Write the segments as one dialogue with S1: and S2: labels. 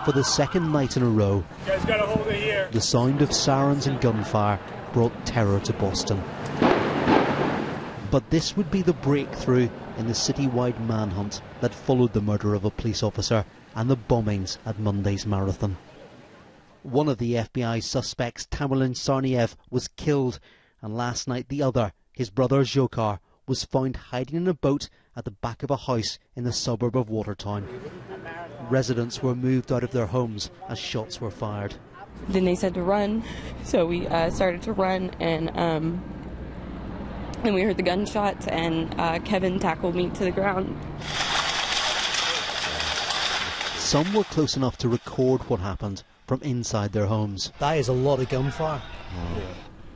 S1: For the second night in a row,
S2: you guys gotta hold it here.
S1: The sound of sirens and gunfire brought terror to Boston. But this would be the breakthrough in the citywide manhunt that followed the murder of a police officer and the bombings at Monday's marathon. One of the FBI suspects, Dzhokhar Tsarnaev, was killed, and last night the other, his brother Dzhokhar, was found hiding in a boat at the back of a house in the suburb of Watertown. Residents were moved out of their homes as shots were fired.
S3: Then they said to run, so we started to run, and we heard the gunshots, and Kevin tackled me to the ground.
S1: Some were close enough to record what happened from inside their homes. That is a lot of gunfire.
S4: Yeah.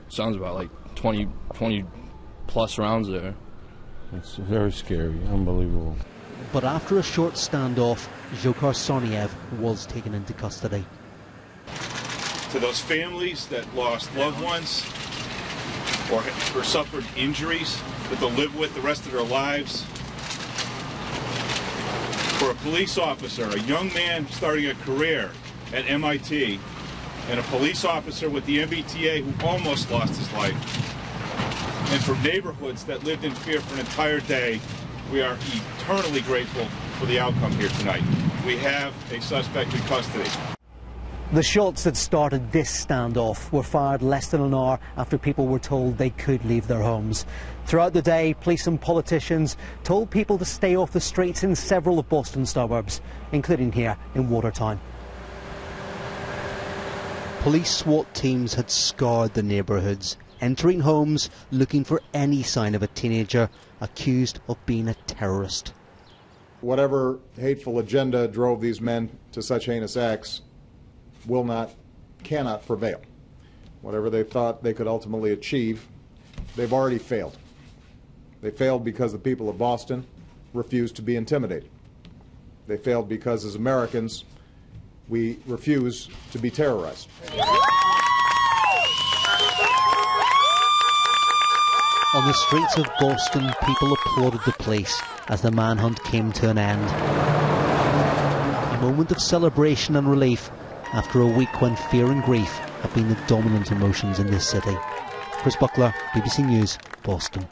S4: Sounds about like 20 plus rounds there.
S5: It's very scary, unbelievable.
S1: But after a short standoff, Dzhokhar Tsarnaev was taken into custody.
S2: To those families that lost loved ones or suffered injuries that they'll live with the rest of their lives. For a police officer, a young man starting a career at MIT, and a police officer with the MBTA who almost lost his life. And for neighborhoods that lived in fear for an entire day, we are eternally grateful for the outcome here tonight. We have a suspect in custody.
S1: The shots that started this standoff were fired less than an hour after people were told they could leave their homes. Throughout the day, police and politicians told people to stay off the streets in several of Boston's suburbs, including here in Watertown. Police SWAT teams had scoured the neighbourhoods, entering homes looking for any sign of a teenager accused of being a terrorist.
S6: Whatever hateful agenda drove these men to such heinous acts cannot prevail. Whatever they thought they could ultimately achieve, they've already failed. They failed because the people of Boston refused to be intimidated. They failed because, as Americans, we refuse to be terrorized.
S1: On the streets of Boston, people applauded the police as the manhunt came to an end. A moment of celebration and relief after a week when fear and grief have been the dominant emotions in this city. Chris Buckler, BBC News, Boston.